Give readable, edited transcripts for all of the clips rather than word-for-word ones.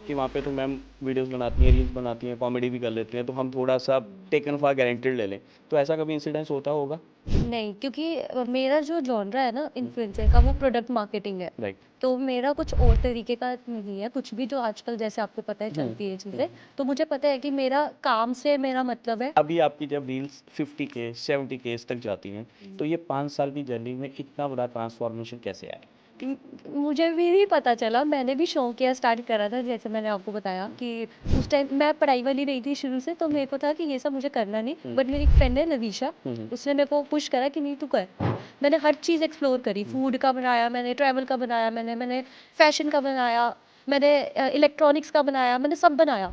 कि वहाँ पे तो मैम वीडियोस बनाती हैं, रील्स बनाती हैं, कॉमेडी भी कर लेती हैं, तो हम थोड़ा सा टेकन फॉर गारंटेड ले लें। तो ऐसा कभी इंसिडेंस होता होगा? नहीं, क्योंकि मेरा जो जॉनरा है ना इन्फ्लुएंसर का, वो प्रोडक्ट मार्केटिंग है। राइट। तो मेरा कुछ और तरीके का नहीं है, कुछ भी जो आजकल जैसे आपको पता है चलती है चीज़ें। तो मुझे पता है कि मेरा काम से मेरा मतलब है। अभी आपकी जब रील्स 50K 70K तक जाती हैं, तो ये 5 साल की जर्नी में इतना बड़ा ट्रांसफॉर्मेशन कैसे आया? मुझे भी नहीं पता चला, मैंने भी शौकिया स्टार्ट करा था, जैसे मैंने आपको बताया कि उस टाइम मैं पढ़ाई वाली रही थी शुरू से, तो मेरे को था कि ये सब मुझे करना नहीं। बट मेरी एक फ्रेंड है लवीशा, उसने मेरे को पुश करा कि नहीं तू कर। मैंने हर चीज़ एक्सप्लोर करी, फूड का बनाया मैंने, ट्रैवल का बनाया मैंने फैशन का बनाया मैंने, इलेक्ट्रॉनिक्स का बनाया मैंने, सब बनाया।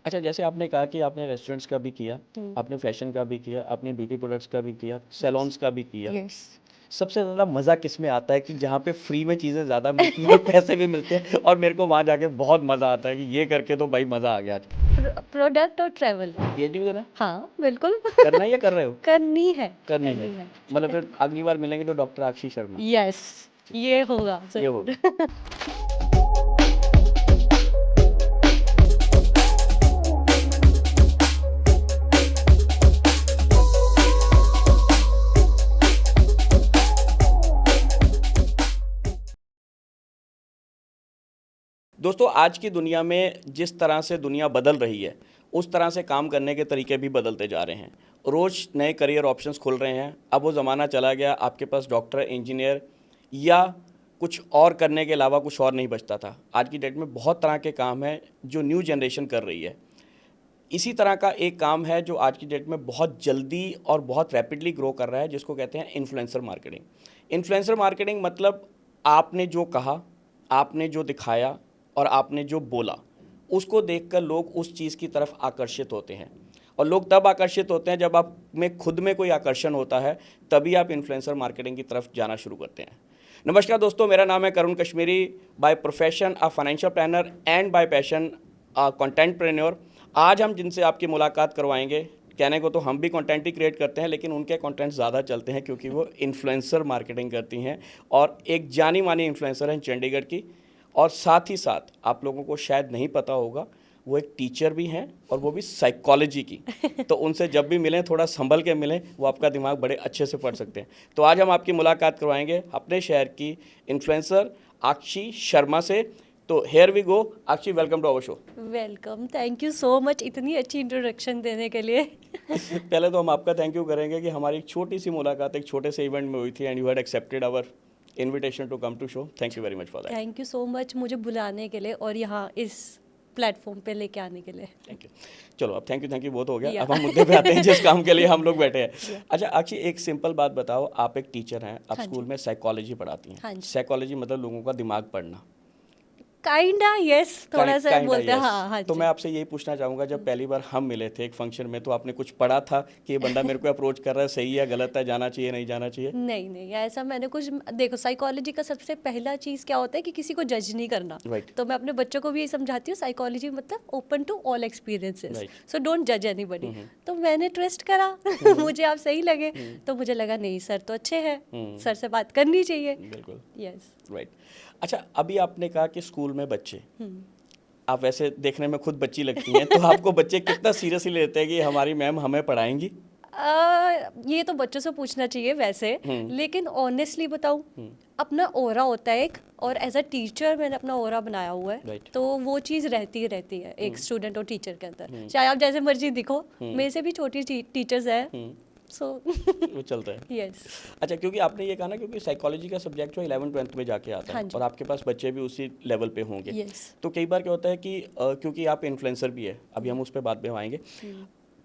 अच्छा, जैसे आपने कहा कि आपने रेस्टोरेंट्स का भी किया, हम्म। आपने फैशन का भी किया, आपने ब्यूटी प्रोडक्ट्स का भी किया, सैलॉन्स का भी किया। यस। सबसे ज़्यादा मज़ा किस में आता है कि जहाँ पे फ्री में चीज़ें ज़्यादा मिलती हैं और पैसे भी मिलते हैं, और मेरे को वहाँ जाके बहुत मज़ा आता है कि ये करके तो भाई मज़ा आ गया आज। प्रोडक्ट और ट्रैवल। ये चीज़ है ना, हाँ बिल्कुल। करना ही या कर रहे हो? करनी है। करनी है। करनी है। मतलब फिर अगली बार मिलेंगे तो डॉक्टर आशीष शर्मा। यस, ये होगा ये होगा। जरूर। दोस्तों, आज की दुनिया में जिस तरह से दुनिया बदल रही है, उस तरह से काम करने के तरीके भी बदलते जा रहे हैं। रोज़ नए करियर ऑप्शंस खुल रहे हैं। अब वो ज़माना चला गया आपके पास डॉक्टर, इंजीनियर या कुछ और करने के अलावा कुछ और नहीं बचता था। आज की डेट में बहुत तरह के काम हैं जो न्यू जनरेशन कर रही है। इसी तरह का एक काम है जो आज की डेट में बहुत जल्दी और बहुत रैपिडली ग्रो कर रहा है, जिसको कहते हैं इन्फ्लुएंसर मार्केटिंग। इन्फ्लुएंसर मार्केटिंग मतलब आपने जो कहा, आपने जो दिखाया और आपने जो बोला, उसको देखकर लोग उस चीज़ की तरफ आकर्षित होते हैं। और लोग तब आकर्षित होते हैं जब आप में खुद में कोई आकर्षण होता है, तभी आप इन्फ्लुएंसर मार्केटिंग की तरफ जाना शुरू करते हैं। नमस्कार दोस्तों, मेरा नाम है Karun Kashmiri, by profession a financial planner and by passion a contentpreneur. आज हम जिनसे आपकी मुलाकात करवाएंगे, कहने को तो हम भी कंटेंट ही क्रिएट करते हैं, लेकिन उनके कंटेंट ज़्यादा चलते हैं क्योंकि वो इन्फ्लुएंसर मार्केटिंग करती हैं और एक जानी मानी इन्फ्लुएंसर हैं चंडीगढ़ की। और साथ ही साथ आप लोगों को शायद नहीं पता होगा, वो एक टीचर भी हैं और वो भी साइकोलॉजी की। तो उनसे जब भी मिलें थोड़ा संभल के मिलें, वो आपका दिमाग बड़े अच्छे से पढ़ सकते हैं। तो आज हम आपकी मुलाकात करवाएंगे अपने शहर की इन्फ्लुएंसर आक्षी शर्मा से। तो here we go. Aakshi, welcome to our show. Welcome, thank you so much इतनी अच्छी इंट्रोडक्शन देने के लिए। पहले तो हम आपका थैंक यू करेंगे कि हमारी एक छोटी सी मुलाकात एक छोटे से इवेंट में हुई थी and you had accepted our invitation to come to show. Thank you very much for that. Thank you so much मुझे बुलाने के लिए और यहाँ इस प्लेटफॉर्म पे लेके आने के लिए। Thank you. चलो, अब थैंक यू बहुत हो गया। Yeah. अब हम मुद्दे पे आते हैं जिस काम के लिए हम लोग बैठे हैं। Yeah. अच्छा आक्षी, एक सिंपल बात बताओ, आप एक टीचर हैं, आप हाँ जी। स्कूल में साइकोलॉजी पढ़ाती हैं। हाँ जी। साइकोलॉजी मतलब लोगों का दिमाग पढ़ना। काइंडा यस, थोड़ा सा Kinda, बोलते हैं। yes. हाँ हाँ तो जी। मैं आपसे यही पूछना चाहूँगा, जब पहली बार हम मिले थे एक फंक्शन में, तो आपने कुछ पढ़ा था कि ये बंदा मेरे को अप्रोच कर रहा है, सही है गलत है, जाना चाहिए नहीं जाना चाहिए? नहीं नहीं, ऐसा मैंने कुछ, देखो साइकोलॉजी का सबसे पहला चीज़ क्या होता है कि किसी को जज नहीं करना। Right. तो मैं अपने बच्चों को भी ये समझाती हूँ, साइकोलॉजी मतलब open to all experiences, Right. So don't जज एनीबॉडी। तो मैंने ट्रस्ट करा, मुझे आप सही लगे, तो मुझे लगा नहीं सर तो अच्छे हैं, सर से बात करनी चाहिए। बिल्कुल। यस। राइट। अच्छा, अभी आपने कहा कि स्कूल में बच्चे, आप वैसे देखने में खुद बच्ची लगती हैं, तो आपको बच्चे कितना सीरियसली लेते हैं कि हमारी मैम हमें पढ़ाएंगी? ये तो बच्चों से पूछना चाहिए वैसे, लेकिन ऑनेस्टली बताऊं, अपना ओरा होता है एक, और एज अ टीचर मैंने अपना ओरा बनाया हुआ है। Right. तो वो चीज़ रहती ही रहती है एक स्टूडेंट और टीचर के अंदर, चाहे आप जैसे मर्जी दिखो। मेरे से भी छोटी टीचर्स हैं, सो वो चलता है। यस। अच्छा, क्योंकि आपने ये कहा ना, क्योंकि साइकोलॉजी का सब्जेक्ट जो 11th-12th में जाके आता हाँ है जी। और आपके पास बच्चे भी उसी लेवल पे होंगे। यस। तो कई बार क्या होता है कि क्योंकि आप इन्फ्लुएंसर भी है, अभी हम उस पर बाद में आएंगे,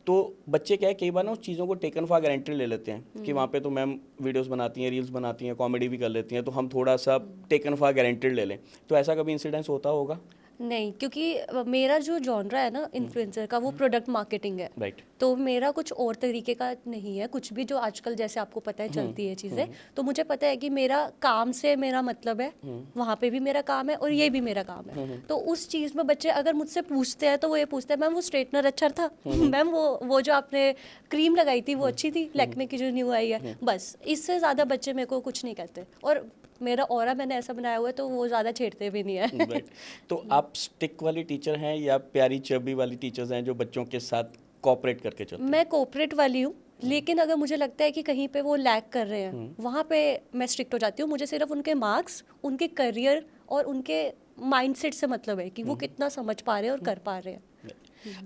तो बच्चे क्या है कई बार ना उस चीज़ों को टेकन फॉर गारंटेड ले लेते हैं कि वहाँ पे तो मैम वीडियोस बनाती हैं, रील्स बनाती हैं, कॉमेडी भी कर लेती हैं, तो हम थोड़ा सा टेकन फॉर गारंटेड ले लें। तो ऐसा कभी इंसिडेंस होता होगा? नहीं, क्योंकि मेरा जो जॉनरा है ना इन्फ्लुएंसर का, वो प्रोडक्ट मार्केटिंग है। राइट। तो मेरा कुछ और तरीके का नहीं है, कुछ भी जो आजकल जैसे आपको पता है चलती है चीज़ें। तो मुझे पता है कि मेरा काम से मेरा मतलब है, वहाँ पे भी मेरा काम है और ये भी मेरा काम है। तो उस चीज़ में बच्चे अगर मुझसे पूछते हैं तो वो ये पूछते हैं, मैम वो स्ट्रेटनर अच्छा था, मैम वो जो आपने क्रीम लगाई थी वो अच्छी थी, लैक्मे की जो न्यू आई है, बस इससे ज़्यादा बच्चे मेरे को कुछ नहीं कहते। और मेरा ऑरा मैंने ऐसा बनाया हुआ है तो वो ज़्यादा छेड़ते भी नहीं है। राइट। तो आप स्टिक वाली टीचर हैं या प्यारी चबी वाली टीचर्स हैं जो बच्चों के साथ कोऑपरेट करके चलती हैं? मैं कोऑपरेट वाली हूँ, लेकिन अगर मुझे लगता है कि कहीं पे वो लैग कर रहे हैं वहाँ पे मैं स्ट्रिक्ट हो जाती हूँ। मुझे सिर्फ उनके मार्क्स, उनके करियर और उनके माइंडसेट से मतलब है कि वो कितना समझ पा रहे हैं और कर पा रहे हैं।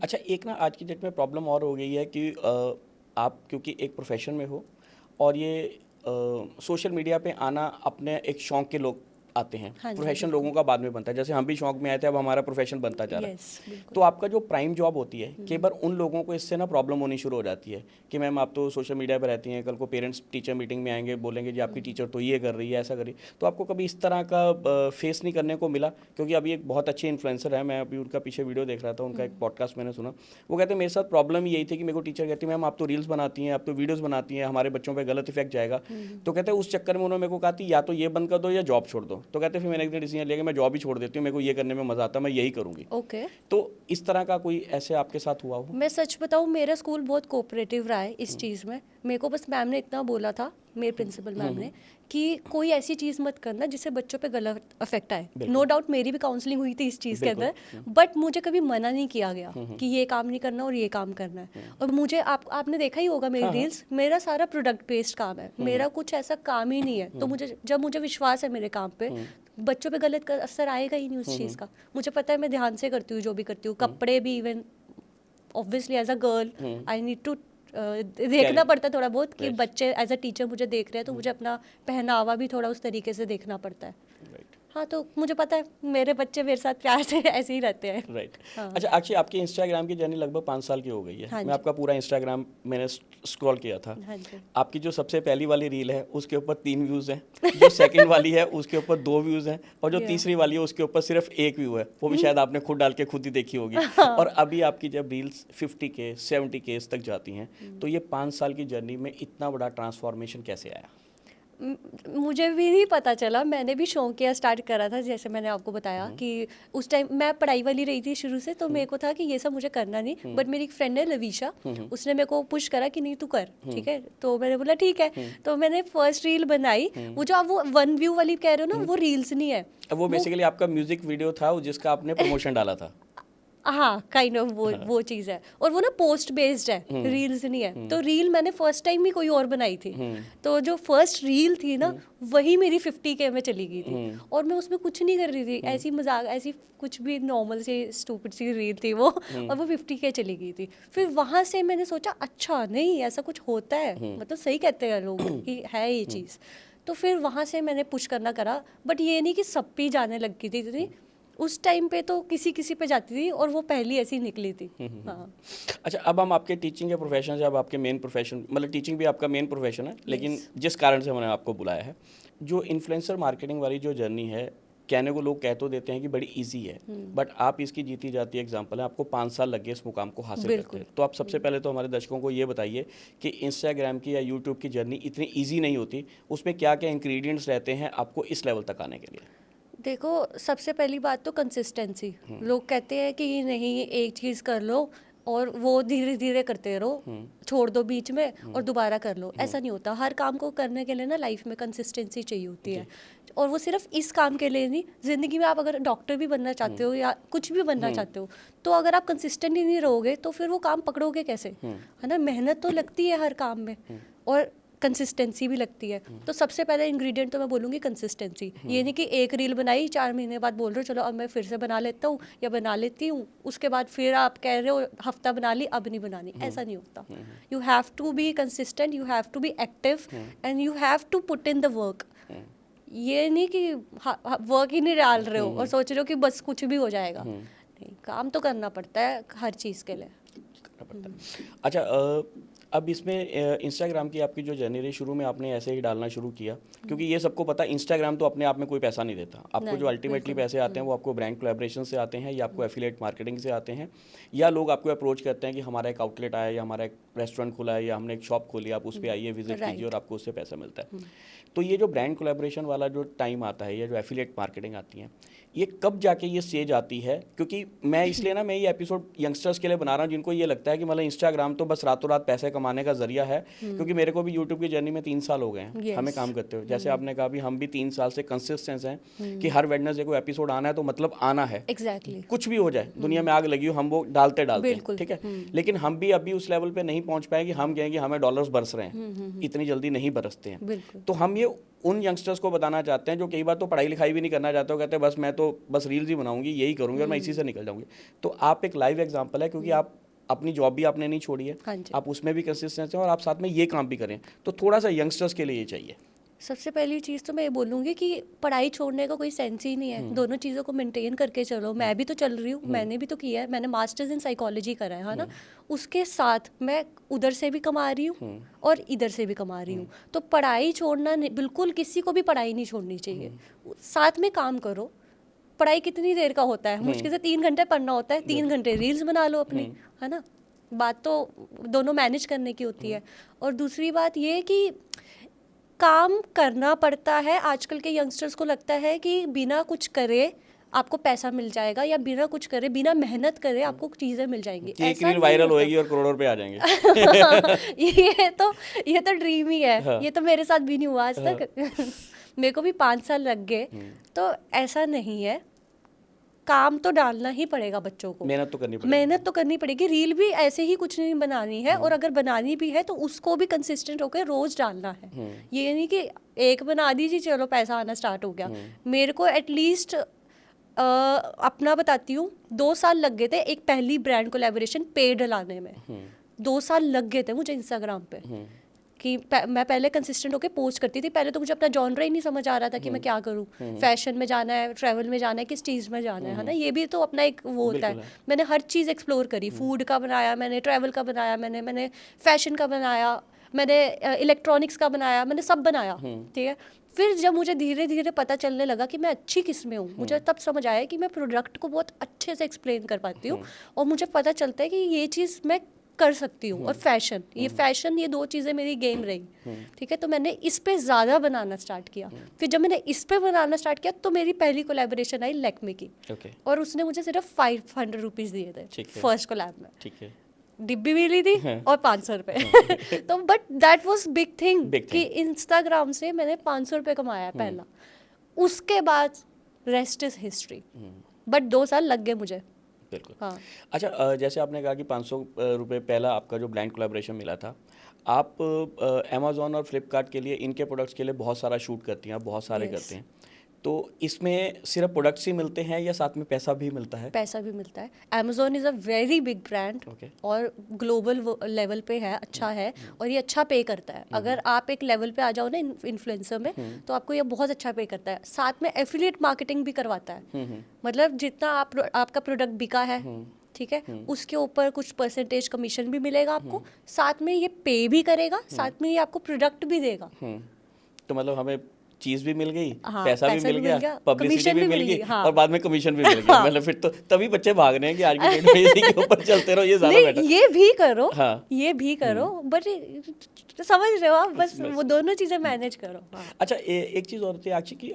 अच्छा, एक ना आज की डेट में प्रॉब्लम और हो गई है कि आप क्योंकि एक प्रोफेशन में हो और ये सोशल मीडिया पे आना अपने एक शौक के लोग आते हैं, हाँ जी, प्रोफेशन लोगों का बाद में बनता है। जैसे हम भी शौक में आए थे, अब हमारा प्रोफेशन बनता जा रहा है। यस, बिल्कुल। तो आपका जो प्राइम जॉब होती है, कई बार उन लोगों को इससे ना प्रॉब्लम होनी शुरू हो जाती है कि मैम आप तो सोशल मीडिया पर रहती हैं, कल को पेरेंट्स टीचर मीटिंग में आएंगे, बोलेंगे जी आपकी टीचर तो ये कर रही है, ऐसा कर रही है। तो आपको कभी इस तरह का फेस नहीं करने को मिला? क्योंकि अभी एक बहुत अच्छे इन्फ्लुएंसर है, मैं अभी उनका पीछे वीडियो देख रहा था, उनका एक पॉडकास्ट मैंने सुना। वो कहते हैं मेरे साथ प्रॉब्लम यही थी कि मेरे को टीचर कहती मैम आप तो रील्स बनाती हैं, आप तो वीडियोज़ बनाती हैं, हमारे बच्चों पर गलत इफेक्ट जाएगा। तो कहते हैं उस चक्कर में उन्होंने मेरे को कहा थी या तो ये बंद कर दो या जॉब छोड़ दो। तो कहते फिर मैंने एक दिन डिसीजन लिया कि मैं जॉब ही छोड़ देती हूँ, मेरे को ये करने में मज़ा आता है, मैं यही करूँगी। ओके। तो इस तरह का कोई ऐसे आपके साथ हुआ हो? मैं सच बताऊँ, मेरा स्कूल बहुत कोऑपरेटिव रहा है इस चीज़ में। मेरे को बस मैम ने इतना बोला था, मेरे प्रिंसिपल मैम ने, कि कोई ऐसी चीज़ मत करना जिससे बच्चों पे गलत अफेक्ट आए। नो डाउट मेरी भी काउंसलिंग हुई थी इस चीज़ के अंदर, बट मुझे कभी मना नहीं किया गया कि ये काम नहीं करना और ये काम करना है। और मुझे आपने देखा ही होगा मेरी रील्स, मेरा सारा प्रोडक्ट बेस्ड काम है, मेरा कुछ ऐसा काम ही नहीं है। तो मुझे विश्वास है मेरे काम पे, बच्चों पे गलत असर आएगा ही नहीं उस चीज़ का। मुझे पता है मैं ध्यान से करती हूँ जो भी करती हूँ, कपड़े भी even obviously as a girl I need to देखना पड़ता है थोड़ा बहुत कि बच्चे एज अ टीचर मुझे देख रहे हैं, तो मुझे अपना पहनावा भी थोड़ा उस तरीके से देखना पड़ता है। हाँ, तो मुझे पता है मेरे बच्चे मेरे साथ प्यार से ऐसे ही रहते हैं। राइट। अच्छा, एक्चुअली आपकी इंस्टाग्राम की जर्नी लगभग 5 साल की हो गई है। हाँ मैं आपका पूरा इंस्टाग्राम मैंने स्क्रॉल किया था। हाँ जी। आपकी जो सबसे पहली वाली रील है उसके ऊपर 3 व्यूज़ हैं, जो सेकंड वाली है उसके ऊपर 2 व्यूज़ हैं, और जो तीसरी वाली है उसके ऊपर सिर्फ 1 व्यू है। वो भी शायद आपने खुद डाल के खुद ही देखी होगी। और अभी आपकी जब रील्स 50K 70K तक जाती हैं, तो ये 5 साल की जर्नी में इतना बड़ा ट्रांसफॉर्मेशन कैसे आया? मुझे भी नहीं पता चला, मैंने भी शौकिया स्टार्ट करा था, जैसे मैंने आपको बताया कि उस टाइम मैं पढ़ाई वाली रही थी शुरू से, तो मेरे को था कि ये सब मुझे करना नहीं। बट मेरी एक फ्रेंड है लवीशा, उसने मेरे को पुश करा कि नहीं तू कर, ठीक है। तो मैंने बोला ठीक है। तो मैंने फर्स्ट रील बनाई, वो जो आप वो 1 व्यू वाली कह रहे हो ना, वो रील्स नहीं है। वो बेसिकली आपका म्यूजिक वीडियो था जिसका आपने प्रमोशन डाला था। हाँ, काइंड ऑफ वो चीज़ है। और वो ना पोस्ट बेस्ड है, रील्स नहीं है। तो रील मैंने फर्स्ट टाइम ही कोई और बनाई थी, तो जो फर्स्ट रील थी ना वही मेरी 50K में चली गई थी। और मैं उसमें कुछ नहीं कर रही थी, ऐसी मजाक, ऐसी कुछ भी नॉर्मल सी स्टूपिड सी रील थी वो, और वो 50K चली गई थी। फिर वहाँ से मैंने सोचा अच्छा नहीं, ऐसा कुछ होता है, मतलब सही कहते हैं लोग कि है ये चीज़। तो फिर वहाँ से मैंने पुश करना करा, बट ये नहीं कि सब पे जाने लग गई थी। उस टाइम पे तो किसी पे जाती थी, और वो पहली ऐसी निकली थी। हाँ। अच्छा, अब हम आपके टीचिंग के प्रोफेशन से, अब आपके मेन प्रोफेशन, मतलब टीचिंग भी आपका मेन प्रोफेशन है, लेकिन जिस कारण से मैंने आपको बुलाया है, जो इन्फ्लुएंसर मार्केटिंग वाली जो जर्नी है, कहने को लोग कह तो देते हैं कि बड़ी इजी है, बट आप इसकी जीती जाती एग्जांपल है। आपको 5 साल लगे इस मुकाम को हासिल करते हैं। तो आप सबसे पहले तो हमारे दर्शकों को ये बताइए कि इंस्टाग्राम की या यूट्यूब की जर्नी इतनी ईजी नहीं होती, उसमें क्या क्या इंग्रेडिएंट्स रहते हैं आपको इस लेवल तक आने के लिए? देखो, सबसे पहली बात तो कंसिस्टेंसी। लोग कहते हैं कि नहीं एक चीज़ कर लो और वो धीरे धीरे करते रहो, छोड़ दो बीच में और दोबारा कर लो, ऐसा नहीं होता। हर काम को करने के लिए ना लाइफ में कंसिस्टेंसी चाहिए होती है, और वो सिर्फ इस काम के लिए नहीं, ज़िंदगी में आप अगर डॉक्टर भी बनना चाहते हो या कुछ भी बनना चाहते हो, तो अगर आप कंसिस्टेंट ही नहीं रहोगे तो फिर वो काम पकड़ोगे कैसे, है ना। मेहनत तो लगती है हर काम में, और कंसिस्टेंसी भी लगती है। तो सबसे पहले इंग्रेडिएंट तो मैं बोलूँगी कंसिस्टेंसी। ये नहीं कि एक रील बनाई 4 महीने बाद बोल रहे हो चलो अब मैं फिर से बना लेता हूँ या बना लेती हूँ, उसके बाद फिर आप कह रहे हो हफ्ता बना ली अब नहीं बनानी, ऐसा नहीं होता। You have to be consistent, you have to be active, and you have to put in the work. ये नहीं कि वर्क ही नहीं डाल रहे हो और सोच रहे हो कि बस कुछ भी हो जाएगा, नहीं, काम तो करना पड़ता है हर चीज़ के लिए। अच्छा, अब इसमें इंस्टाग्राम की आपकी जो जर्नी रही, शुरू में आपने ऐसे ही डालना शुरू किया, क्योंकि ये सबको पता है इंस्टाग्राम तो अपने आप में कोई पैसा नहीं देता आपको। जो अल्टीमेटली पैसे आते हैं वो आपको ब्रांड कोलैबोरेशन से आते हैं, या आपको एफिलिएट मार्केटिंग से आते हैं, या लोग आपको अप्रोच करते हैं कि हमारा एक आउटलेट आया, या हमारा एक रेस्टोरेंट खुला है, या हमने एक शॉप खोली, आप उस पर आइए, विजिट कीजिए और आपको उससे पैसा मिलता है। तो ये जो ब्रांड कोलैबोरेशन वाला जो टाइम आता है, या जो एफिलिएट मार्केटिंग आती है, ये कब जाके ये स्टेज आती है? क्योंकि मैं इसलिए ना, मैं ये एपिसोड यंगस्टर्स के लिए बना रहा हूँ जिनको ये लगता है कि मतलब इंस्टाग्राम तो बस रातों रात पैसे कमाने का जरिया है। क्योंकि मेरे को भी यूट्यूब की जर्नी में 3 साल हो गए हैं हमें काम करते हुए। जैसे आपने कहा भी, हम भी 3 साल से कंसिस्टेंस हैं कि हर वेडनेसडे को एपिसोड आना है तो मतलब आना है। एग्जैक्टली। कुछ भी हो जाए, दुनिया में आग लगी हो, हम वो डालते हैं, ठीक है। लेकिन हम भी अभी उस लेवल पे नहीं पहुंच पाए कि हम कहें कि हमें डॉलर्स बरस रहे हैं, इतनी जल्दी नहीं बरसते हैं। तो हम ये उन यंगस्टर्स को बताना चाहते हैं जो कई बार तो पढ़ाई लिखाई भी नहीं करना चाहते हो, कहते हैं बस मैं तो बस रील्स ही बनाऊंगी, यही करूंगी और मैं इसी से निकल जाऊंगी। तो आप एक लाइव एग्जांपल है, क्योंकि आप अपनी जॉब भी आपने नहीं छोड़ी है, आप उसमें भी कंसिस्टेंट हैं और आप साथ में ये काम भी करें। तो थोड़ा सा यंगस्टर्स के लिए ये चाहिए। सबसे पहली चीज़ तो मैं ये बोलूँगी कि पढ़ाई छोड़ने का कोई सेंस ही नहीं है। दोनों चीज़ों को मेंटेन करके चलो। मैं भी तो चल रही हूँ, मैंने भी तो किया है, मैंने मास्टर्स इन साइकोलॉजी करा है ना। उसके साथ मैं उधर से भी कमा रही हूँ और इधर से भी कमा रही हूँ। तो पढ़ाई छोड़ना बिल्कुल, किसी को भी पढ़ाई नहीं छोड़नी चाहिए। साथ में काम करो। पढ़ाई कितनी देर का होता है? मुश्किल से 3 घंटे पढ़ना होता है, 3 घंटे रील्स बना लो अपनी, है ना। बात तो दोनों मैनेज करने की होती है। और दूसरी बात ये कि काम करना पड़ता है। आजकल के यंगस्टर्स को लगता है कि बिना कुछ करे आपको पैसा मिल जाएगा, या बिना कुछ करे, बिना मेहनत करे आपको चीज़ें मिल जाएंगी। एक रील वायरल होएगी और करोड़ों रुपए आ जाएंगे। ये तो ड्रीम ही है। हाँ। ये तो मेरे साथ भी नहीं हुआ आज तक। मेरे को भी 5 साल लग गए। तो ऐसा नहीं है, काम तो डालना ही पड़ेगा बच्चों को, मेहनत तो करनी पड़ेगी। रील भी ऐसे ही कुछ नहीं बनानी है, और अगर बनानी भी है तो उसको भी कंसिस्टेंट होकर रोज डालना है। ये नहीं कि एक बना दीजिए चलो पैसा आना स्टार्ट हो गया। मेरे को एटलीस्ट अपना बताती हूँ, 2 साल लग गए थे एक पहली ब्रांड कोलैबोरेशन पेड लाने में। 2 साल लग गए थे मुझे इंस्टाग्राम पे कि मैं पहले कंसिस्टेंट होकर पोस्ट करती थी। पहले तो मुझे अपना जॉनर ही नहीं समझ आ रहा था कि मैं क्या करूँ। फैशन में जाना है, ट्रैवल में जाना है, किस चीज़ में जाना है ना। ये भी तो अपना एक वो होता है। मैंने हर चीज़ एक्सप्लोर करी। फूड का बनाया मैंने, ट्रैवल का बनाया मैंने फैशन का बनाया मैंने, इलेक्ट्रॉनिक्स का बनाया मैंने, सब बनाया, ठीक है। फिर जब मुझे धीरे धीरे पता चलने लगा कि मैं अच्छी किस में हूँ, मुझे तब समझ आया कि मैं प्रोडक्ट को बहुत अच्छे से एक्सप्लेन कर पाती हूँ, और मुझे पता चलता है कि ये चीज़ मैं कर सकती हूँ। और फैशन, ये 2 चीज़ें मेरी गेम रही, ठीक है। तो मैंने इस पे ज़्यादा बनाना स्टार्ट किया। फिर जब मैंने इस पे बनाना स्टार्ट किया तो मेरी पहली कोलैबोरेशन आई लैक्मे की, और उसने मुझे सिर्फ 500 रुपीज़ दिए थे फर्स्ट कोलैब में, ठीक है। डिब्बी मिली थी और 500 रुपये। तो but that was big thing कि इंस्टाग्राम से मैंने 500 रुपये कमाया पहला। उसके बाद रेस्ट इज हिस्ट्री। बट 2 साल लग गए मुझे। बिल्कुल। हाँ। अच्छा, जैसे आपने कहा कि 500 रुपये पहला आपका जो ब्रांड कोलैबोरेशन मिला था, आप अमेज़ॉन और फ्लिपकार्ट के लिए, इनके प्रोडक्ट्स के लिए बहुत सारा शूट करती हैं, आप बहुत सारे करते हैं। तो इसमें सिर्फ प्रोडक्ट्स ही मिलते हैं या साथ में पैसा भी मिलता है? पैसा भी मिलता है। Amazon is a very big brand और ग्लोबल लेवल पे है, अच्छा है, और ये अच्छा पे करता है। अगर आप एक लेवल पे आ जाओ ना इन्फ्लुएंसर में, तो आपको ये बहुत अच्छा पे करता है। साथ में एफिलिएट मार्केटिंग भी करवाता है। मतलब जितना आपका प्रोडक्ट बिका है, ठीक है, उसके ऊपर कुछ परसेंटेज कमीशन भी मिलेगा आपको, साथ में ये पे भी करेगा, साथ में ये आपको प्रोडक्ट भी देगा। तो मतलब हमें चीज भी मिल गई, हाँ, पैसा भी मिल गया, पब्लिसिटी भी मिल गई, हाँ, और बाद में कमीशन भी मिल गया। हाँ, मतलब फिर तो तभी बच्चे भाग रहे हैं कि आज की डेट में इसी के ऊपर चलते रहो, ये ज्यादा बेटर। ये भी करो, हाँ, ये भी करो, बट समझ रहे हो आप, बस वो दोनों चीजें मैनेज करो। हाँ। अच्छा, एक चीज और थी आक्षी की,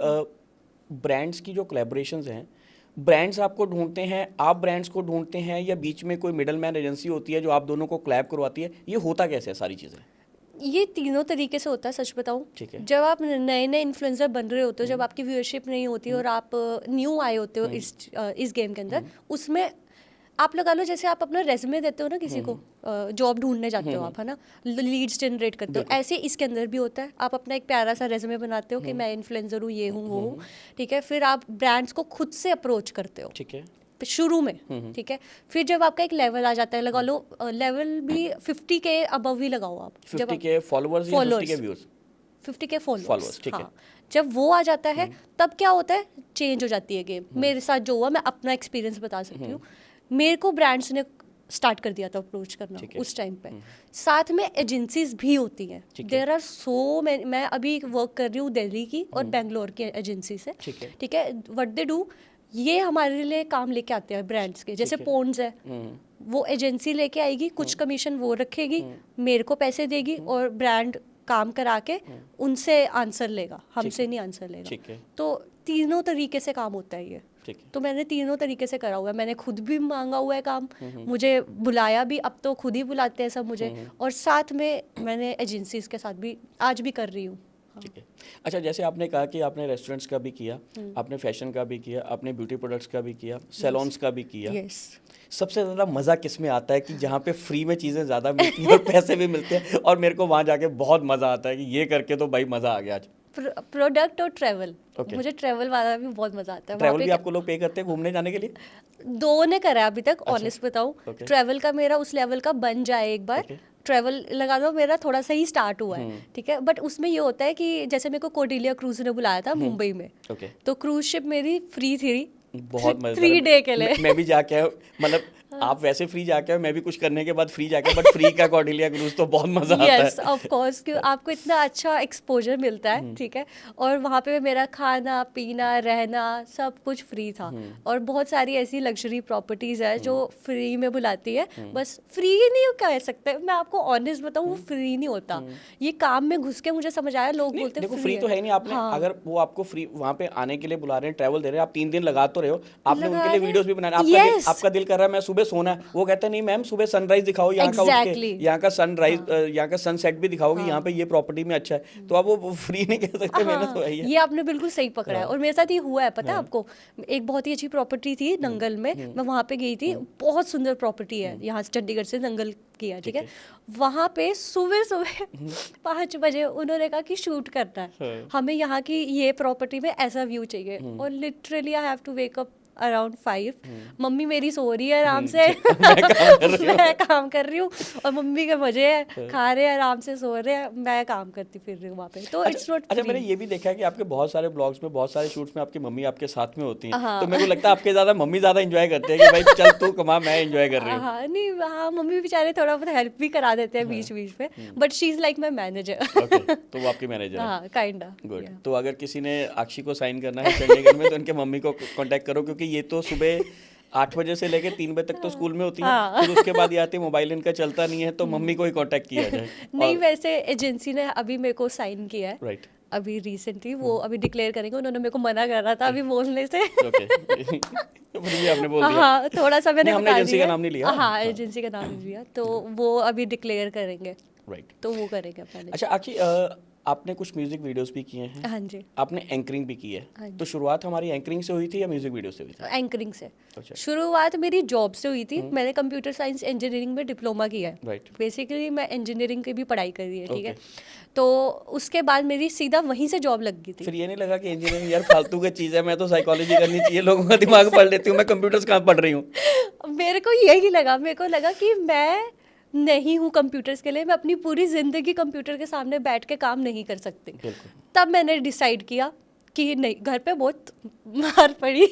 ब्रांड्स की जो कोलैबोरेशंस हैं, ब्रांड्स आपको ढूंढते हैं, आप ब्रांड्स को ढूंढते हैं, या बीच में कोई मिडल मैन एजेंसी होती है जो आप दोनों को कोलैब करवाती है? ये होता कैसे है सारी चीज़ें? ये तीनों तरीके से होता है, सच बताऊं। जब आप नए नए इन्फ्लुएंसर बन रहे होते हो, जब आपकी व्यूअरशिप नहीं होती और आप न्यू आए होते हो इस गेम के अंदर, उसमें आप लगा लो जैसे आप अपना रेज्यूमे देते हो ना किसी को, जॉब ढूंढने जाते हो आप, है ना, लीड्स जनरेट करते हो, ऐसे इसके अंदर भी होता है। आप अपना एक प्यारा सा रेज्यूमे बनाते हो कि मैं इन्फ्लुएंसर हूँ, ये हूँ, वो हूँ, ठीक है। फिर आप ब्रांड्स को खुद से अप्रोच करते हो, ठीक है, शुरू में, ठीक है। फिर जब आपका एक लेवल आ जाता है, लगा लो लेवल भी 50 के अबव ही लगाओ आप, 50 के फॉलोअर्स या 50 के व्यूज, 50 के फॉलोअर्स, ठीक है। जब वो आ जाता है तब क्या होता है, चेंज हो जाती है गेम। मेरे साथ जो हुआ, मैं अपना एक्सपीरियंस बता सकती हूँ। मेरे को ब्रांड्स ने स्टार्ट कर दिया था अप्रोच करना उस टाइम पे। साथ में एजेंसीज भी होती हैं, देयर आर सो मैनी। मैं अभी वर्क कर रही हूँ दिल्ली की और बेंगलोर की एजेंसी से, ठीक है। व्हाट दे डू, ये हमारे लिए काम लेके आते हैं ब्रांड्स के, जैसे पॉन्ड्स है, वो एजेंसी लेके आएगी, कुछ कमीशन वो रखेगी, मेरे को पैसे देगी, और ब्रांड काम करा के उनसे आंसर लेगा, हमसे नहीं आंसर लेगा। तो तीनों तरीके से काम होता है ये। ठीक है। तो मैंने तीनों तरीके से करा हुआ है, मैंने खुद भी मांगा हुआ है काम, मुझे बुलाया भी, अब तो खुद ही बुलाते हैं सब मुझे, और साथ में मैंने एजेंसीज के साथ भी आज भी कर रही हूँ। ठीक है। अच्छा, जैसे आपने कहा कि आपने रेस्टोरेंट्स का भी किया, आपने फैशन का भी किया, आपने ब्यूटी प्रोडक्ट्स का भी किया, सैलून्स का भी किया, यस। सबसे ज़्यादा मज़ा किस में आता है कि जहाँ पे फ्री में चीज़ें ज़्यादा मिलती हैं और पैसे भी मिलते हैं, और मेरे को वहाँ जाके बहुत मज़ा आता है कि ये करके तो भाई मज़ा आ गया आज। प्रोडक्ट और ट्रैवल, Okay. मुझे ट्रैवल वाला भी बहुत मजा आता है। ट्रैवल वहाँ भी पे आपको लोग पे करते हैं घूमने जाने के लिए? दो ने करा है अभी तक, ऑनेस्ट बताऊँ। Okay. ट्रैवल का मेरा उस लेवल का बन जाए एक बार, Okay. ट्रैवल लगा लो मेरा थोड़ा सा ही स्टार्ट हुआ है, ठीक है, बट उसमें ये होता है कि जैसे मेरे को कोर्डेलिया क्रूज ने बुलाया था मुंबई में, ओके। तो क्रूज शिप मेरी फ्री थी बहुत मजेदार 3 है। डे के लिए। मैं भी जाके आया हूँ, मतलब आप वैसे फ्री जाके आए, मैं भी कुछ करने के बाद फ्री जाके, बट फ्री का कॉर्डेलिया क्रूज तो बहुत मजा आता है। यस ऑफ कोर्स, कि आपको इतना अच्छा एक्सपोजर मिलता है, ठीक है, और वहाँ पे मेरा खाना पीना रहना सब कुछ फ्री था, और बहुत सारी ऐसी लग्जरी प्रॉपर्टीज है जो फ्री में बुलाती है, बस फ्री नहीं कह सकते, मैं आपको ऑनेस्ट बताऊँ वो फ्री नहीं होता, ये काम में घुस के मुझे समझ आया, लोग बोलते देखो फ्री तो है ही नहीं, आपने अगर वो आपको फ्री वहाँ पे आने के लिए बुला रहे हैं, ट्रैवल दे रहे हैं, आप 3 दिन लगा तो रहे हो, आपने उनके लिए वीडियोस भी बनाए, आपका दिल कर रहा है मैं सुबह सोना है, वो कहते हैं नहीं मैम सुबह सनराइज दिखाओ, यहाँ का उठ के यहाँ का सनराइज, यहाँ का सनसेट भी दिखाओगे, यहाँ पे ये प्रॉपर्टी में अच्छा है, तो आप वो फ्री नहीं कह सकते, मेहनत तो है ही है। ये आपने बिल्कुल सही पकड़ा है, और मेरे साथ ये हुआ है, पता है आपको, एक बहुत ही अच्छी प्रॉपर्टी थी नंगल में, मैं वहाँ पे गई थी, बहुत सुंदर प्रॉपर्टी है, यहाँ से चंडीगढ़ से नंगल किया, ठीक है, वहाँ पे सुबह सुबह 5 बजे उन्होंने कहा कि शूट करना है, हमें यहाँ की ये प्रॉपर्टी में ऐसा व्यू चाहिए, और literally I have to wake up around 5, mummy मेरी सो रही है आराम से, मैं काम कर रही हूँ, और मम्मी के मजे है, खा रहे हैं आराम से, सो रहे हैं, मैं काम करती फिर रही हूँ वहाँ पे, तो इट्स नॉट। अच्छा, मैंने ये भी देखा है कि आपके बहुत सारे ब्लॉग्स में, बहुत सारे शूट्स में आपकी मम्मी आपके साथ में होती हैं, तो मेरे को लगता है आपके ज़्यादा मम्मी ज़्यादा एंजॉय करते हैं कि भाई चल तू कमा, मैं एंजॉय कर रही हूँ। हाँ नहीं, हाँ मम्मी बेचारे थोड़ा बहुत हेल्प भी करा देते हैं बीच बीच में, but she is like my manager. Okay, तो वो आपकी मैनेजर है। हाँ काइंडा। गुड। तो अगर किसी ने अक्षी को साइन करना है चंडीगढ़ में, तो उनके मम्मी को कांटेक्ट करो, क्योंकि ये तो सुबह 8 बजे से लेके 3 बजे तक तो स्कूल में होती है, फिर उसके बाद ये आती है, मोबाइल इनका चलता नहीं है, तो मम्मी को ही कांटेक्ट किया जाए। नहीं वैसे एजेंसी ने अभी मेरे को साइन किया है, राइट, अभी रिसेंटली, वो अभी डिक्लेयर करेंगे, उन्होंने मेरे को मना कर रहा था अभी बोलने से। ओके। तो फिर भी आपने बोल दिया। हाँ थोड़ा सा मैंने हमने बता एजेंसी दिया। का नाम नहीं लिया। हाँ एजेंसी का नाम नहीं लिया, तो वो अभी डिक्लेयर करेंगे, राइट, तो वो करेंगे अपना। अच्छा अक्षी, आपने कुछ म्यूजिक वीडियोस भी किए हैं, हाँ जी, आपने एंकरिंग भी की है, तो शुरुआत हमारी एंकरिंग से हुई थी या म्यूजिक वीडियो से हुई थी? एंकरिंग से। अच्छा। शुरुआत मेरी जॉब से हुई थी, मैंने कंप्यूटर साइंस इंजीनियरिंग में डिप्लोमा किया है, राइट, बेसिकली मैं इंजीनियरिंग की भी पढ़ाई करी है, ठीक है, तो उसके बाद मेरी सीधा वहीं से जॉब लग गई थी। फिर ये नहीं लगा कि इंजीनियरिंग यार फालतू की चीज़ है, मैं तो साइकोलॉजी करनी चाहिए, लोगों का दिमाग पढ़ लेती हूँ, मैं कंप्यूटर्स कहाँ पढ़ रही हूँ? मेरे को यही लगा, मेरे को लगा कि मैं नहीं हूँ कंप्यूटर्स के लिए, मैं अपनी पूरी ज़िंदगी कंप्यूटर के सामने बैठ के काम नहीं कर सकती। तब मैंने डिसाइड किया कि नहीं, घर पे बहुत मार पड़ी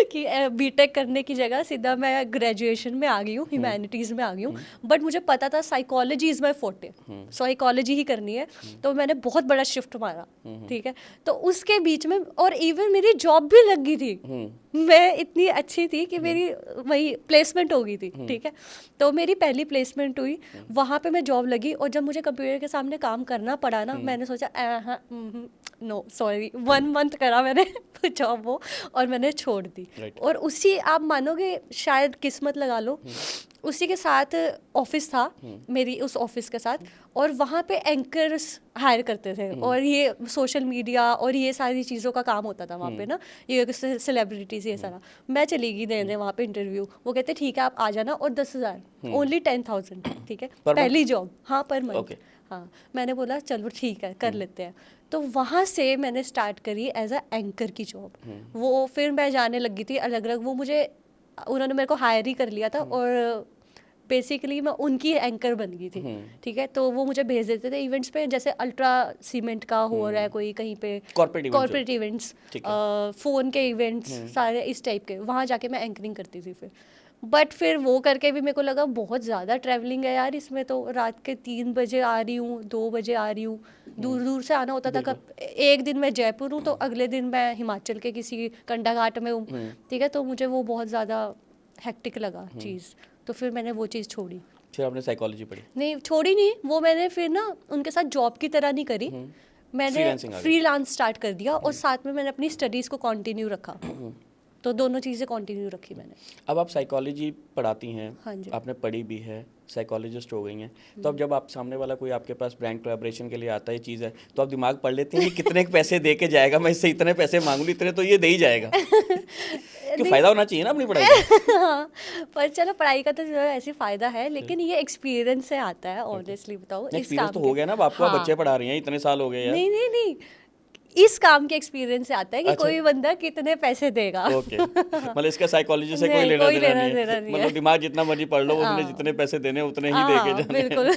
कि बीटेक करने की जगह सीधा मैं ग्रेजुएशन में आ गई हूँ, ह्यूमैनिटीज़ में आ गई हूँ, बट मुझे पता था psychology is my forte, psychology ही करनी है, तो मैंने बहुत बड़ा शिफ्ट मारा, ठीक है, तो उसके बीच में, और इवन मेरी जॉब भी लग गई थी, मैं इतनी अच्छी थी कि मेरी वही प्लेसमेंट हो गई थी, ठीक है, तो मेरी पहली प्लेसमेंट हुई, वहाँ पे मैं जॉब लगी, और जब मुझे कंप्यूटर के सामने काम करना पड़ा ना, मैंने सोचा नो सॉरी, 1 मंथ करा मैंने जॉब वो, और मैंने छोड़ दी। और उसी, आप मानोगे शायद किस्मत लगा लो, उसी के साथ ऑफिस था मेरी, उस ऑफिस के साथ, और वहाँ पे एंकर्स हायर करते थे, और ये सोशल मीडिया और ये सारी चीज़ों का काम होता था वहाँ पे ना, ये सेलिब्रिटीज़ ये सारा। मैं चली गई देने वहाँ पे इंटरव्यू, वो कहते ठीक है आप आ जाना, और 10,000 ओनली 10,000, ठीक है, पहली जॉब, हाँ पर मंथ, हाँ मैंने बोला चलो ठीक है कर लेते हैं, तो वहाँ से मैंने स्टार्ट करी एज अ एंकर की जॉब। वो फिर मैं जाने लगी थी अलग अलग, वो मुझे, उन्होंने मेरे को हायर ही कर लिया था, और बेसिकली मैं उनकी एंकर बन गई थी, ठीक है, तो वो मुझे भेज देते थे इवेंट्स पे, जैसे अल्ट्रा सीमेंट का हो रहा है कोई कहीं पे, कॉर्पोरेट इवेंट्स, फ़ोन के इवेंट्स, सारे इस टाइप के, वहाँ जाके मैं एंकरिंग करती थी फिर। बट फिर वो करके भी मेरे को लगा बहुत ज़्यादा ट्रैवलिंग है यार इसमें, तो रात के 3 बजे आ रही हूँ, 2 बजे आ रही हूँ, दूर दूर से आना होता था। कब एक दिन मैं जयपुर हूँ तो अगले दिन मैं हिमाचल के किसी कंडाघाट में हूँ, ठीक है, तो मुझे वो बहुत ज़्यादा हेक्टिक लगा चीज़, तो फिर मैंने वो चीज़ छोड़ी। फिर आपने साइकोलॉजी पढ़ी? नहीं छोड़ी नहीं, वो मैंने फिर ना उनके साथ जॉब की तरह नहीं करी, मैंने फ्रीलांस स्टार्ट कर दिया, और साथ में मैंने अपनी स्टडीज़ को कंटिन्यू रखा। तो दोनों चीज़ें कंटिन्यू रखी मैंने। अब आप साइकोलॉजी पढ़ाती हैं, हाँ जी। आपने पढ़ी भी है, साइकोलॉजिस्ट हो गई हैं, तो अब जब आप सामने वाला कोई आपके पास ब्रांड कोलैबोरेशन के लिए आता है चीज़ है, तो आप दिमाग पढ़ लेते हैं ये कितने पैसे दे के जाएगा, मैं इससे इतने पैसे मांगूंगी इतने तो ये दे ही जाएगा। क्यों, फ़ायदा होना चाहिए ना अपनी पढ़ाई का। हाँ, पर चलो पढ़ाई का तो जो है ऐसे फ़ायदा है, लेकिन ये एक्सपीरियंस से आता है, ऑनेस्टली बताओ इस एक्सपीरियंस काम तो हो के। गया ना, अब आपको आप हाँ। बच्चे पढ़ा रही हैं, इतने साल हो गए यार। नहीं नहीं नहीं, इस काम के एक्सपीरियंस से आता है कि अच्छा। कोई बंदा कितने पैसे देगा। ओके, मतलब इसका साइकोलॉजी से कोई नहीं, लेना कोई देना लेना नहीं देना है, नहीं मतलब है। दिमाग जितना मर्जी पढ़ लो, उसने हाँ। जितने पैसे देने उतने ही दे के हाँ, जाने हैं। बिल्कुल।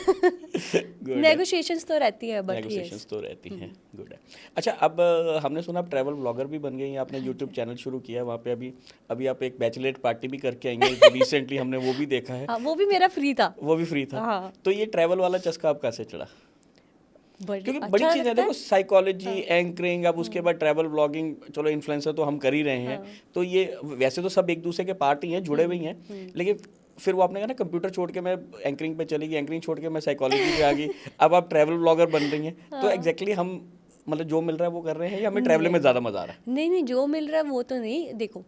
गुड है, नेगोशिएशंस तो रहती है, बट नेगोशिएशंस तो रहती हैं, गुड है। अच्छा, अब हमने सुना आप ट्रैवल ब्लॉगर भी बन गई हैं, आपने यूट्यूब चैनल शुरू किया है, वहाँ पे अभी अभी आप एक बैचलरेट पार्टी भी करके आई हैं रिसेंटली, हमने वो भी देखा है, हाँ, वो भी मेरा फ्री था। वो भी फ्री था। हाँ। तो ये ट्रैवल वाला चस्का आप कैसे चढ़ा? क्योंकि बड़ी अच्छा चीज़ है, लगता देखो साइकोलॉजी, एंकरिंग, अब उसके बाद ट्रैवल ब्लॉगिंग, चलो इन्फ्लुएंसर तो हम कर ही रहे हैं, तो ये वैसे तो सब एक दूसरे के पार्ट ही हैं, जुड़े हुए ही हैं, लेकिन फिर वो आपने कहा ना कंप्यूटर छोड़ के मैं एंकरिंग पे चली गई, एंकरिंग छोड़ के मैं साइकोलॉजी पे आ गई, अब आप ट्रैवल ब्लॉगर बन रही हैं, तो एग्जैक्टली हम मतलब जो मिल रहा है वो कर रहे हैं या हमें ट्रैवलिंग में ज़्यादा मज़ा आ रहा है? नहीं नहीं, जो मिल रहा है वो तो नहीं। देखो,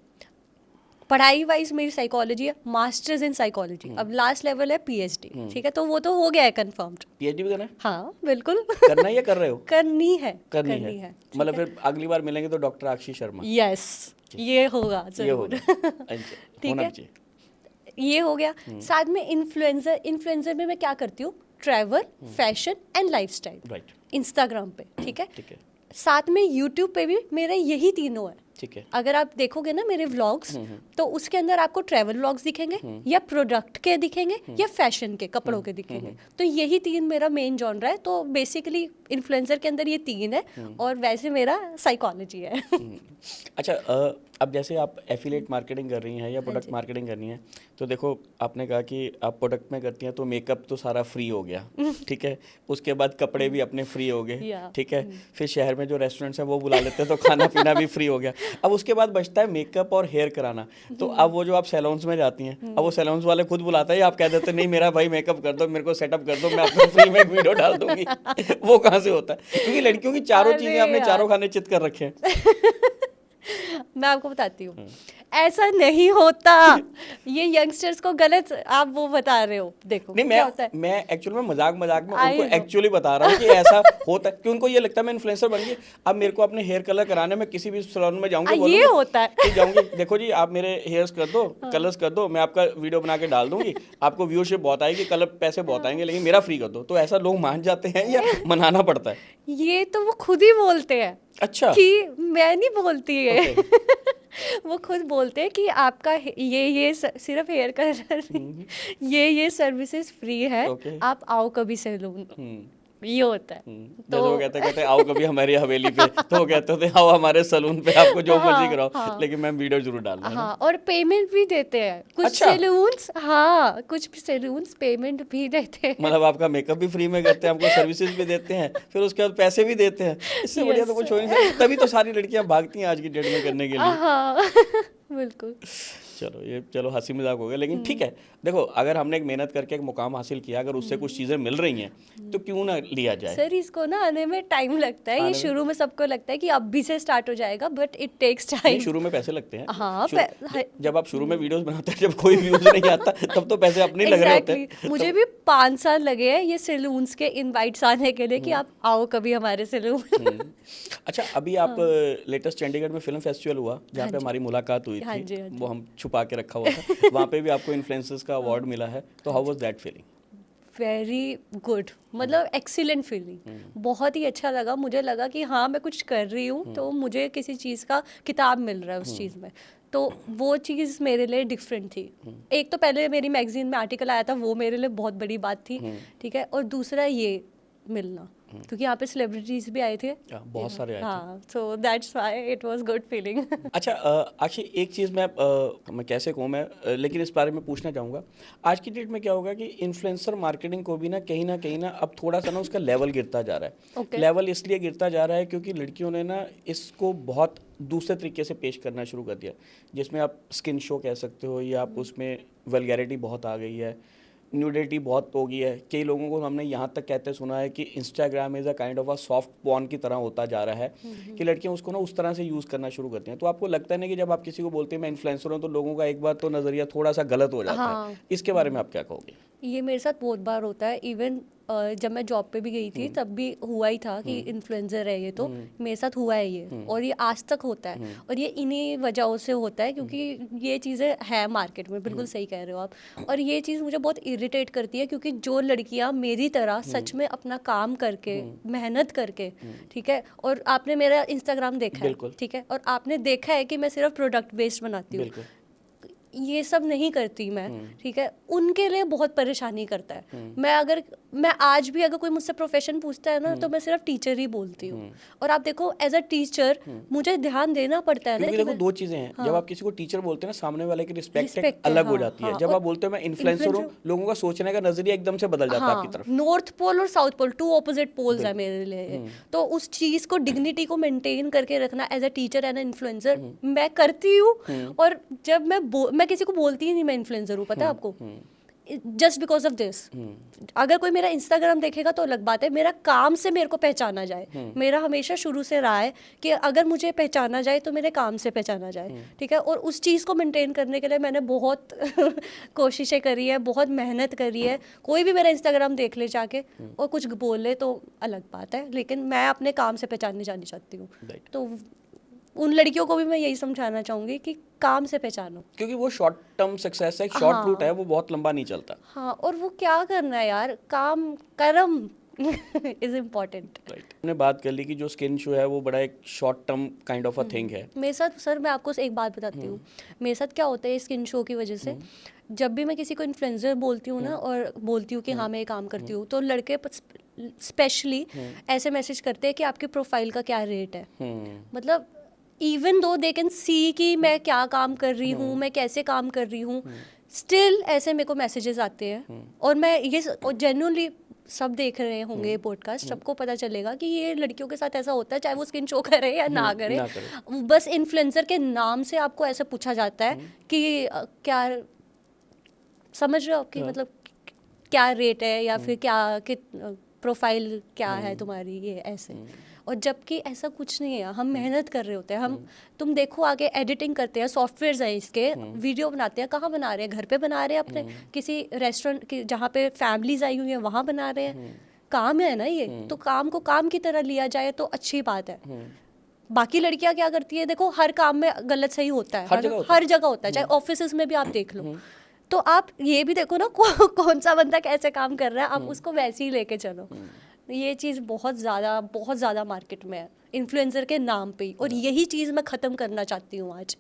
पढ़ाई वाइज मेरी साइकोलॉजी है, मास्टर्स इन साइकोलॉजी, अब लास्ट लेवल है पीएचडी, ठीक है, तो वो तो हो गया है कंफर्म्ड। पीएचडी भी करना है? हाँ बिल्कुल। करना है या कर रहे हो? करनी है। करनी है। मतलब फिर अगली बार मिलेंगे तो डॉक्टर आक्षी शर्मा, यस, ये होगा ये जरूर। होगा। अच्छा, ठीक होना है। भी चाहिए। ये हो गया। साथ में इन्फ्लुएंसर, इन्फ्लुएंसर में मैं क्या करती हूँ, travel, fashion and lifestyle, right, Instagram पे, ठीक है। ठीक है, साथ में यूट्यूब पे भी मेरे यही तीनों है। ठीक है। अगर आप देखोगे ना मेरे व्लॉग्स, तो उसके अंदर आपको ट्रैवल व्लॉग्स दिखेंगे, या प्रोडक्ट के दिखेंगे, या फैशन के, कपड़ों के दिखेंगे, तो यही तीन मेरा मेन जॉनरा है। तो बेसिकली इन्फ्लुएंसर के अंदर ये तीन है, और वैसे मेरा साइकोलॉजी है। अच्छा, अब जैसे आप एफिलिएट मार्केटिंग कर रही हैं या प्रोडक्ट मार्केटिंग करनी है, तो देखो आपने कहा कि आप प्रोडक्ट में करती हैं तो मेकअप तो सारा फ्री हो गया, ठीक है, उसके बाद कपड़े भी अपने फ्री हो गए, Yeah. ठीक है, फिर शहर में जो रेस्टोरेंट्स हैं वो बुला लेते हैं तो खाना पीना भी फ्री हो गया। अब उसके बाद बचता है मेकअप और हेयर कराना, तो अब वो जो आप सैलून्स में जाती हैं, अब वो सैलून्स वाले खुद बुलाता है या आप कह देते हैं नहीं मेरा भाई मेकअप कर दो, मेरे को सेटअप कर दो, मैं आपको फ्री में एक वीडियो डाल दूंगी? वो कहाँ से होता है? क्योंकि लड़कियों की चारों अरे चीज़ें आपने यार। चारों खाने चित कर रखे हैं। मैं आपको बताती हूँ, ऐसा नहीं होता। ये यंगस्टर्स को गलत आप वो बता रहे हो। देखो नहीं, क्या होता है, मैं एक्चुअली में मजाक में I उनको know. एक्चुअली बता रहा हूँ कि ऐसा होता है कि उनको ये लगता है मैं इन्फ्लुएंसर बन गई, अब मेरे को अपने हेयर कलर कराने में किसी भी सैलून में जाऊंगी, ये बोलूंगी होता है। कि जाऊंगी, देखो जी आप मेरे हेयर्स कर दो, कलर्स कर दो, मैं आपका वीडियो बना के डाल दूंगी, आपको व्यूअरशिप बहुत आएगी, कलर पैसे बहुत आएंगे, लेकिन मेरा फ्री कर दो। तो ऐसा लोग मान जाते हैं या मनाना पड़ता है? ये तो वो खुद ही बोलते हैं अच्छा, कि मैं नहीं बोलती है। Okay. वो खुद बोलते हैं कि आपका ये सिर्फ हेयर कलर, ये सर्विसेज फ्री है, Okay. आप आओ कभी सैलून। ये होता है। जैसे वो कहते आओ कभी हमारी हवेली पे, तो वो कहते थे आओ हमारे सलून पे, आपको जो मर्जी हाँ, कराओ, हाँ। लेकिन मैम वीडियो जरूर डाल देना। हाँ, और पेमेंट भी देते हैं कुछ अच्छा। सैलून्स। हाँ, कुछ सैलून्स पेमेंट भी देते हैं। मतलब आपका मेकअप भी फ्री में करते हैं, आपको सर्विसेज भी देते हैं, फिर उसके बाद पैसे भी देते हैं, इससे बढ़िया तो कुछ हो नहीं सकता। तभी तो सारी लड़कियां भागती हैं आज की डेट में करने के लिए। हाँ बिल्कुल। चलो हंसी मजाक हो गया, लेकिन ठीक है, देखो अगर हमने एक मेहनत करके एक मुकाम हासिल किया, अगर उससे कुछ चीज़ें मिल रही हैं तो क्यों ना लिया जाए। सर, इसको ना आने में टाइम लगता है। ये शुरू में सबको लगता है कि अभी से स्टार्ट हो जाएगा, बट इट टेक्स नहीं, टाइम। शुरू में पैसे लगते हैं। हाँ, जब आप शुरू में वीडियोस बनाते हैं, जब कोई व्यूज नहीं आता, तब तो पैसे अपने ही लग रहे होते हैं। Exactly. मुझे भी 5 साल लगे हैं ये सैलून्स के इनवाइट्स आने के लिए कि आप आओ कभी हमारे सैलून। अच्छा, अभी आप लेटेस्ट चंडीगढ़ में फिल्म फेस्टिवल हुआ जहाँ पे हमारी मुलाकात हुई हाँ थी, जी, हाँ जी। वो हम छुपा के रखा हुआ था, वहाँ पे भी आपको इन्फ्लुएंसर्स का अवार्ड मिला है, तो how was that feeling? Very good, मतलब एक्सीलेंट फीलिंग। बहुत ही अच्छा लगा। मुझे लगा कि हाँ मैं कुछ कर रही हूँ, तो मुझे किसी चीज़ का किताब मिल रहा है उस चीज़ में, तो वो चीज़ मेरे लिए डिफरेंट थी। एक तो पहले मेरी मैगजीन में आर्टिकल आया था, वो मेरे लिए बहुत बड़ी बात थी, ठीक है, और दूसरा ये मिलना, क्योंकि यहाँ पे सेलिब्रिटीज भी आए थे, बहुत सारे आए थे। हाँ, so that's why it was good feeling. अच्छा, actually एक चीज़ मैं कैसे कहूँ मैं, लेकिन इस बारे में पूछना चाहूँगा, आज की डेट में क्या होगा कि इन्फ्लुएंसर मार्केटिंग को भी ना कहीं ना अब थोड़ा सा ना उसका लेवल गिरता जा रहा है। Okay. लेवल इसलिए गिरता जा रहा है क्योंकि लड़कियों ने ना इसको बहुत दूसरे तरीके से पेश करना शुरू कर दिया, जिसमें आप स्किन शो कह सकते हो, या आप उसमें वल्गैरिटी बहुत आ गई है, न्यूडिटी बहुत हो गई है। कई लोगों को हमने यहाँ तक कहते सुना है कि Instagram is a kind of a soft porn की तरह होता जा रहा है कि लड़कियाँ उसको ना उस तरह से यूज़ करना शुरू करती हैं। तो आपको लगता है ना कि जब आप किसी को बोलते हैं मैं इन्फ्लुएंसर हूँ, तो लोगों का एक बार तो नज़रिया थोड़ा सा गलत हो जाता हाँ। है। इसके बारे में आप क्या कहोगे? ये मेरे साथ बहुत बार होता है। इवन जब मैं जॉब पे भी गई थी तब भी हुआ ही था कि इन्फ्लुएंसर है ये, तो मेरे साथ हुआ है ये, और ये आज तक होता है। और ये इन्हीं वजहों से होता है क्योंकि ये चीज़ें हैं मार्केट में, बिल्कुल सही कह रहे हो आप। और ये चीज़ मुझे बहुत इरिटेट करती है क्योंकि जो लड़कियां मेरी तरह सच में अपना काम करके मेहनत करके, ठीक है, और आपने मेरा इंस्टाग्राम देखा है, बिल्कुल। ठीक है, और आपने देखा है कि मैं सिर्फ प्रोडक्ट बेस्ड बनाती हूँ, बिल्कुल। ये सब नहीं करती मैं, ठीक है, उनके लिए बहुत परेशानी करता है। मैं आज भी अगर कोई मुझसे प्रोफेशन पूछता है ना तो मैं सिर्फ टीचर ही बोलती हूँ। और आप देखो एज अ टीचर मुझे ध्यान देना पड़ता है ना क्योंकि कि देखो दो चीज़ें हैं। जब आप किसी को टीचर बोलते हैं ना, सामने वाले की रिस्पेक्ट Respect है, अलग हो हाँ, जाती है। हाँ, जब और आप बोलते हो मैं इन्फ्लुएंसर हूँ, लोगों का सोचने का नजरिया एकदम से बदल जाता है आपकी तरफ। नॉर्थ पोल और south pole, two opposite poles है मेरे लिए। तो उस चीज को, डिग्निटी को मेंटेन करके रखना as a teacher and influencer मैं करती हूँ। और जब मैं किसी को बोलती ही नहीं मैं इन्फ्लुएंसर हूँ, पता है आपको, जस्ट बिकॉज ऑफ दिस। अगर कोई मेरा इंस्टाग्राम देखेगा तो अलग बात है, मेरा काम से मेरे को पहचाना जाए। मेरा हमेशा शुरू से रहा है कि अगर मुझे पहचाना जाए तो मेरे काम से पहचाना जाए, ठीक है। और उस चीज़ को मेंटेन करने के लिए मैंने बहुत कोशिशें करी है, बहुत मेहनत करी है। कोई भी मेरा इंस्टाग्राम देख ले जाके और कुछ बोले तो अलग बात है, लेकिन मैं अपने काम से पहचानने जानी चाहती हूँ। तो उन लड़कियों को भी मैं यही समझाना चाहूँगी कि काम से पहचानो, क्योंकि वो शॉर्ट टर्म सक्सेस है, एक शॉर्ट रूट है, वो बहुत लंबा नहीं चलता। हाँ, और वो क्या करना है यार, काम कर्म इज इम्पोर्टेंट। राइट। हमने बात कर ली कि जो स्किन शो है वो बड़ा एक short term kind of a thing है। मेरे साथ सर, मैं आपको एक बात बताती हूँ, मेरे साथ क्या होता है स्किन शो की वजह से। जब भी मैं किसी को इन्फ्लुएंसर बोलती हूँ ना और बोलती हूँ कि हाँ मैं ये काम करती हूँ, तो लड़के स्पेशली ऐसे मैसेज करते हैं कि आपकी प्रोफाइल का क्या रेट है। मतलब even though they can see कि मैं क्या काम कर रही हूँ, मैं कैसे काम कर रही हूँ, स्टिल ऐसे मेरे को मैसेजेस आते हैं। और मैं ये जेन्युइनली, सब देख रहे होंगे ये पॉडकास्ट, सबको पता चलेगा कि ये लड़कियों के साथ ऐसा होता है, चाहे वो स्किन शो करे या ना करे। बस इन्फ्लुएंसर के नाम से आपको ऐसे पूछा जाता है कि क्या समझ रहे हो आपकी, मतलब क्या रेट है या फिर क्या प्रोफाइल क्या है तुम्हारी, ये ऐसे। और जबकि ऐसा कुछ नहीं है, हम मेहनत कर रहे होते हैं। हम तुम देखो आगे एडिटिंग करते हैं, सॉफ्टवेयर्स हैं इसके, वीडियो बनाते हैं, कहाँ बना रहे हैं, घर पे बना रहे हैं, अपने किसी रेस्टोरेंट की जहाँ पे फैमिलीज आई हुई हैं वहाँ बना रहे हैं। काम है ना ये, तो काम को काम की तरह लिया जाए तो अच्छी बात है। बाकी लड़कियां क्या करती है, देखो हर काम में गलत सही होता है, हर जगह होता है, चाहे ऑफिस में भी आप देख लो। तो आप ये भी देखो ना कौन सा बंदा कैसे काम कर रहा है, आप उसको वैसे ही लेके चलो। ये चीज़ बहुत ज़्यादा मार्केट में है इन्फ्लुएंसर के नाम पे ही, और यही चीज़ मैं ख़त्म करना चाहती हूँ आज।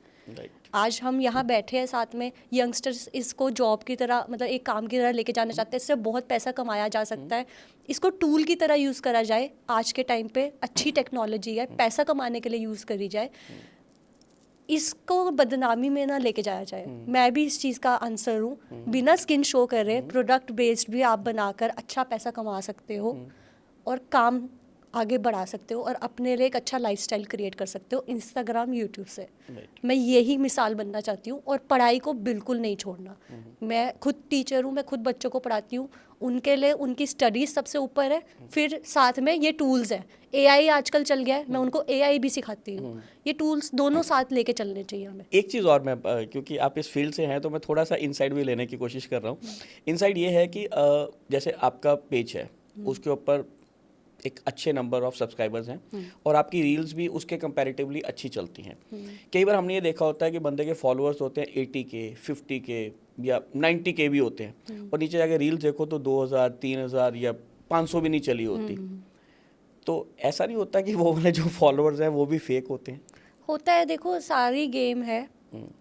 आज हम यहाँ बैठे हैं साथ में, यंगस्टर्स इसको जॉब की तरह, मतलब एक काम की तरह लेके जाना चाहते हैं। इससे बहुत पैसा कमाया जा सकता है, इसको टूल की तरह यूज़ करा जाए। आज के टाइम पे अच्छी टेक्नोलॉजी है, पैसा कमाने के लिए यूज़ करी जाए, इसको बदनामी में ना लेके जाया जाए। मैं भी इस चीज़ का आंसर हूँ। बिना स्किन शो करे प्रोडक्ट बेस्ड भी आप बनाकर अच्छा पैसा कमा सकते हो और काम आगे बढ़ा सकते हो और अपने लिए एक अच्छा लाइफस्टाइल क्रिएट कर सकते हो इंस्टाग्राम, यूट्यूब से। मैं यही मिसाल बनना चाहती हूँ, और पढ़ाई को बिल्कुल नहीं छोड़ना। मैं खुद टीचर हूँ, मैं खुद बच्चों को पढ़ाती हूँ, उनके लिए उनकी स्टडीज सबसे ऊपर है, फिर साथ में ये टूल्स है। एआई आजकल चल गया है, मैं उनको एआई भी सिखाती हूँ। ये टूल्स दोनों साथ लेके चलने चाहिए हमें। एक चीज़ और, मैं क्योंकि आप इस फील्ड से हैं तो मैं थोड़ा सा इनसाइड भी लेने की कोशिश कर रहा हूँ। इनसाइड ये है कि जैसे आपका पेज है, उसके ऊपर एक अच्छे नंबर ऑफ सब्सक्राइबर्स हैं और आपकी रील्स भी उसके कंपैरेटिवली अच्छी चलती हैं। कई बार हमने ये देखा होता है कि बंदे के फॉलोअर्स होते हैं 80K, 50K या 90K भी होते हैं, और नीचे जाके रील्स देखो तो 2000, 3000 या 500 भी नहीं चली होती। तो ऐसा नहीं होता कि वो वाले जो फॉलोअर्स हैं वो भी फेक होते हैं? होता है, देखो सारी गेम है,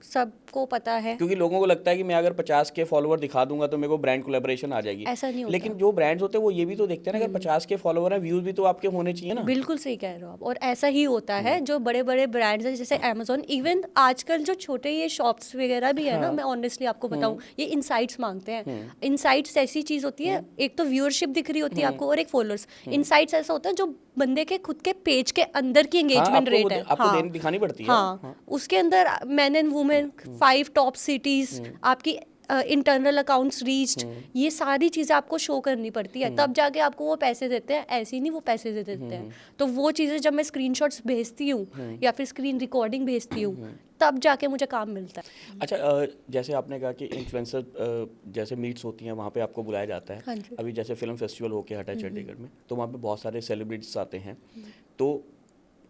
सबको पता है। क्योंकि लोगों को लगता है कि मैं अगर 50K फॉलोवर दिखा दूंगा तो मेरे को ब्रांड कोलैबोरेशन आ जाएगी। ऐसा नहीं होता। लेकिन जो ब्रांड्स होते हैं वो ये भी तो देखते हैं ना, अगर 50K फॉलोवर है, व्यूज भी तो आपके होने चाहिए ना। बिल्कुल सही कह रहे हो आप, और ऐसा ही होता है। जो बड़े बड़े ब्रांड्स हैं जैसे अमेजोन, इवन आजकल जो छोटे ये शॉप्स वगैरह भी है ना, मैं ऑनेस्टली आपको बताऊं, ये इनसाइट्स मांगते हैं। इनसाइट्स ऐसी चीज होती है, एक तो व्यूअरशिप दिख रही होती है आपको और एक फॉलोअर्स। इनसाइट्स ऐसा होता है जो बंदे के खुद के पेज के अंदर की एंगेजमेंट रेट है, आपको दिखानी पड़ती है। हाँ, उसके अंदर man and women, 5 top cities, आपकी इंटरनल अकाउंट्स रीच्ड, ये सारी चीज़ें आपको शो करनी पड़ती है, तब जाके आपको वो पैसे देते हैं, ऐसे ही नहीं वो पैसे दे देते हैं। तो वो चीज़ें जब मैं स्क्रीनशॉट्स भेजती हूँ या फिर स्क्रीन रिकॉर्डिंग भेजती हूँ, तब जाके मुझे काम मिलता है। अच्छा, जैसे आपने कहा कि इन्फ्लुएंसर जैसे मीट्स होती हैं वहाँ पे आपको बुलाया जाता है। हाँ जी। अभी जैसे फिल्म फेस्टिवल होके हटा है चंडीगढ़ में, तो वहाँ पे बहुत सारे सेलिब्रिटीज आते हैं, तो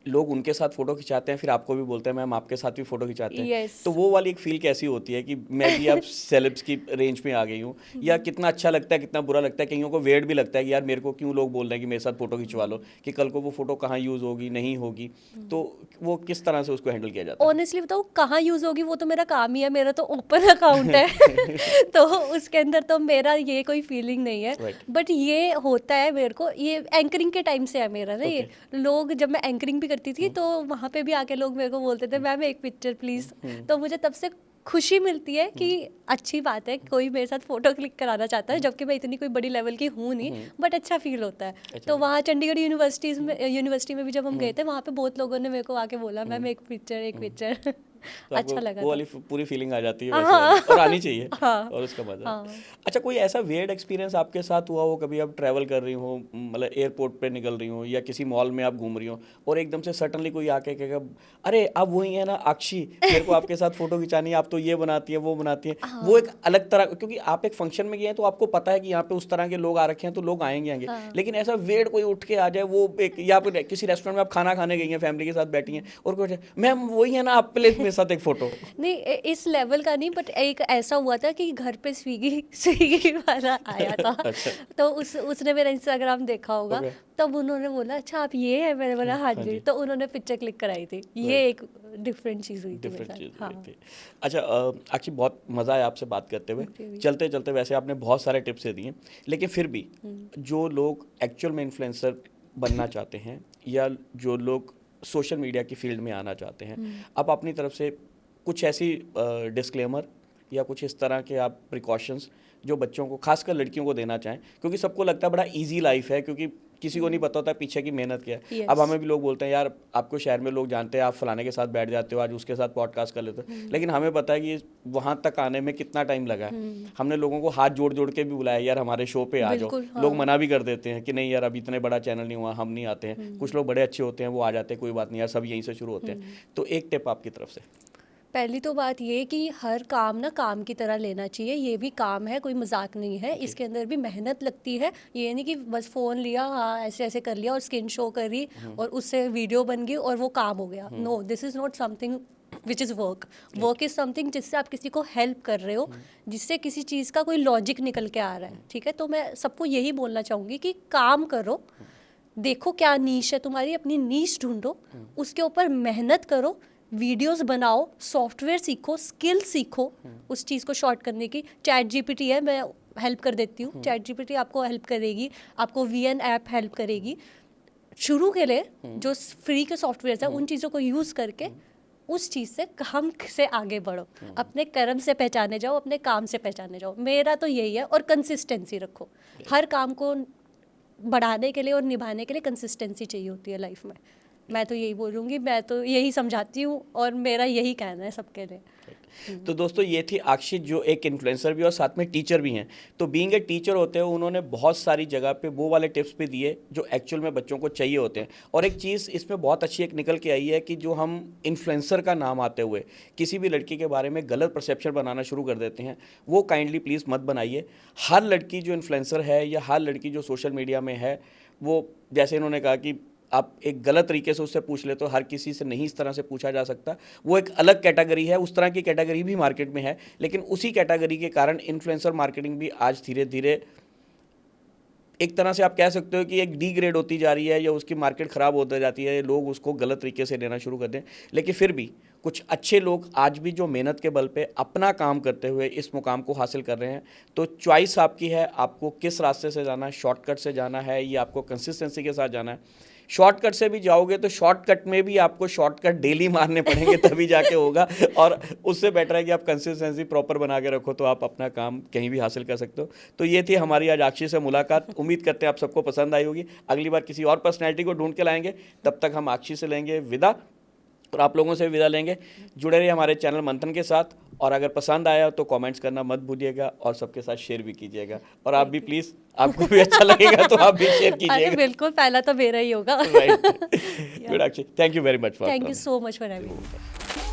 लोग उनके साथ फोटो खिंचाते हैं, फिर आपको भी बोलते हैं मैम आपके साथ भी फोटो खिंचाते हैं। Yes. तो वो वाली एक फील कैसी होती है कि मैं भी अब सेलेब्स की रेंज में आ गई हूँ, या कितना अच्छा लगता है कितना बुरा लगता है, कईयों को वेट भी लगता है कि यार मेरे को क्यों लोग बोल रहे हैं कि मेरे साथ फोटो खिंचवा लो, कि कल को वो फोटो कहाँ यूज़ होगी नहीं होगी, तो वो किस तरह से उसको हैंडल किया जाता है? ऑनेस्टली बताऊँ कहाँ यूज़ होगी, वो तो मेरा काम ही है, मेरा तो ओपन अकाउंट है तो उसके अंदर तो मेरा ये कोई फीलिंग नहीं है। Right. बट ये होता है मेरे को, ये एंकरिंग के टाइम से है मेरा ना। ये लोग, जब मैं एंकरिंग भी करती थी तो वहाँ पे भी आके लोग मेरे को बोलते थे मैम एक पिक्चर प्लीज़, तो मुझे तब से खुशी मिलती है कि अच्छी बात है कोई मेरे साथ फोटो क्लिक कराना चाहता है, जबकि मैं इतनी कोई बड़ी लेवल की हूँ नहीं, बट अच्छा फील होता है। तो वहाँ चंडीगढ़ यूनिवर्सिटी में भी जब हम गए थे, वहाँ पे बहुत लोगों ने मेरे को आके बोला मैम एक पिक्चर तो अच्छा आपको लगा वो था। वाली पूरी फीलिंग आ जाती है वैसे वाली, और आनी चाहिए, हाँ। और उसका मजा। हाँ। अच्छा, कोई ऐसा वियर्ड एक्सपीरियंस आपके साथ हुआ हो कभी, आप ट्रैवल कर रही हो, मतलब एयरपोर्ट पे निकल रही हो या किसी मॉल में आप घूम रही हो, और एकदम से सडनली कोई आके कहेगा अरे आप वही है ना अक्षी, मेरे को आपके साथ फोटो खिंचानी है, आप तो ये बनाती है वो बनाती है। वो एक अलग तरह, क्योंकि आप एक फंक्शन में गए हैं तो आपको पता है कि यहाँ पे उस तरह के लोग आ रखे हैं तो लोग आएंगे। लेकिन ऐसा वियर्ड कोई उठ के आ जाए, वो एक, या फिर किसी रेस्टोरेंट में आप खाना खाने गई हैं फैमिली के साथ बैठी हैं और कोई मैम वही है ना आप प्लीज मेरे साथ एक फोटो। नहीं इस लेवल का नहीं, बट एक ऐसा हुआ था कि घर पे स्विगी वाला आया था। अच्छा। तो उसने मेरा इंस्टाग्राम देखा होगा, Okay. तब उन्होंने बोला अच्छा आप ये है, मैंने बोला हाँ जी, तो उन्होंने पिक्चर क्लिक कराई थी। ये एक डिफरेंट चीज़ हुई थी मेरे डिफरेंट साथ। चीज़ हाँ। हुई थी। अच्छा, एक्चुअली बहुत मज़ा आया आपसे बात करते हुए। मुझे भी। चलते चलते वैसे आपने बहुत सारे टिप्स दे दिए, लेकिन फिर भी जो लोग एक्चुअल में इन्फ्लुएंसर बनना चाहते हैं या जो लोग सोशल मीडिया की फील्ड में आना चाहते हैं, आप अपनी तरफ से कुछ ऐसी डिस्क्लेमर या कुछ इस तरह के आप प्रिकॉशंस जो बच्चों को, खासकर लड़कियों को देना चाहें, क्योंकि सबको लगता है बड़ा इजी लाइफ है, क्योंकि किसी को नहीं पता होता पीछे की मेहनत क्या है। Yes. अब हमें भी लोग बोलते हैं यार आपको शहर में लोग जानते हैं, आप फलाने के साथ बैठ जाते हो, आज उसके साथ पॉडकास्ट कर लेते हो, लेकिन हमें पता है कि वहाँ तक आने में कितना टाइम लगा है। हमने लोगों को हाथ जोड़ जोड़ के भी बुलाया यार हमारे शो पे आ जाओ। बिल्कुल, हाँ। लोग मना भी कर देते हैं कि नहीं यार अभी इतने बड़ा चैनल नहीं हुआ, हम नहीं आते हैं। कुछ लोग बड़े अच्छे होते हैं वो आ जाते हैं, कोई बात नहीं यार सब यहीं से शुरू होते हैं। तो एक टिप आपकी तरफ से। पहली तो बात ये कि हर काम ना काम की तरह लेना चाहिए, ये भी काम है, कोई मजाक नहीं है, इसके अंदर भी मेहनत लगती है। ये नहीं कि बस फ़ोन लिया, हाँ ऐसे ऐसे कर लिया और स्किन शो करी और उससे वीडियो बन गई और वो काम हो गया। No, this is not something which is work. Work is something जिससे आप किसी को हेल्प कर रहे हो, जिससे किसी चीज़ का कोई लॉजिक निकल के आ रहा है। ठीक है, तो मैं सबको यही बोलना चाहूँगी कि काम करो, देखो क्या नीश है तुम्हारी, अपनी नीश ढूंढो, उसके ऊपर मेहनत करो, वीडियोस बनाओ, सॉफ्टवेयर सीखो, स्किल सीखो उस चीज़ को शॉर्ट करने की। चैट जीपीटी है, मैं हेल्प कर देती हूँ। चैट जीपीटी आपको हेल्प करेगी, आपको वीएन ऐप हेल्प करेगी। शुरू के लिए जो फ्री के सॉफ्टवेयर है उन चीज़ों को यूज़ करके उस चीज़ से काम से आगे बढ़ो, अपने कर्म से पहचाने जाओ, अपने काम से पहचाने जाओ। मेरा तो यही है, और कंसिस्टेंसी रखो। हर काम को बढ़ाने के लिए और निभाने के लिए कंसिस्टेंसी चाहिए होती है लाइफ में। मैं तो यही बोलूँगी, मैं तो यही समझाती हूँ और मेरा यही कहना है सबके लिए। तो दोस्तों ये थी अक्षित, जो एक इन्फ्लुएंसर भी और साथ में टीचर भी हैं। तो बीइंग ए टीचर होते हुए उन्होंने बहुत सारी जगह पे वो वाले टिप्स भी दिए जो एक्चुअल में बच्चों को चाहिए होते हैं। और एक चीज़ इसमें बहुत अच्छी एक निकल के आई है कि जो हम इन्फ्लुएंसर का नाम आते हुए किसी भी लड़की के बारे में गलत परसेप्शन बनाना शुरू कर देते हैं, वो काइंडली प्लीज़ मत बनाइए। हर लड़की जो इन्फ्लुएंसर है या हर लड़की जो सोशल मीडिया में है, वो जैसे इन्होंने कहा कि आप एक गलत तरीके से उससे पूछ ले तो हर किसी से नहीं इस तरह से पूछा जा सकता, वो एक अलग कैटेगरी है। उस तरह की कैटेगरी भी मार्केट में है, लेकिन उसी कैटेगरी के कारण इन्फ्लुएंसर मार्केटिंग भी आज धीरे धीरे एक तरह से आप कह सकते हो कि एक डिग्रेड होती जा रही है या उसकी मार्केट ख़राब होती जाती है, लोग उसको गलत तरीके से लेना शुरू कर दें। लेकिन फिर भी कुछ अच्छे लोग आज भी जो मेहनत के बल पे अपना काम करते हुए इस मुकाम को हासिल कर रहे हैं। तो चॉइस आपकी है, आपको किस रास्ते से जाना है, शॉर्टकट से जाना है या आपको कंसिस्टेंसी के साथ जाना है। शॉर्टकट से भी जाओगे तो शॉर्टकट में भी आपको शॉर्टकट डेली मारने पड़ेंगे तभी जाके होगा, और उससे बेटर है कि आप कंसिस्टेंसी प्रॉपर बना के रखो तो आप अपना काम कहीं भी हासिल कर सकते हो। तो ये थी हमारी आज अक्षी से मुलाकात। उम्मीद करते हैं आप सबको पसंद आई होगी। अगली बार किसी और पर्सनैलिटी को ढूंढ के लाएंगे, तब तक हम अक्षी से लेंगे विदा। और आप लोगों से विदा लेंगे। जुड़े रहिए हमारे चैनल मंथन के साथ, और अगर पसंद आया तो कमेंट्स करना मत भूलिएगा और सबके साथ शेयर भी कीजिएगा। और आप भी प्लीज़, आपको भी अच्छा लगेगा तो आप भी शेयर अरे कीजिएगा। बिल्कुल, पहला तो मेरा ही होगा। Right, good Akshay, thank you very much for thank you so much for having me.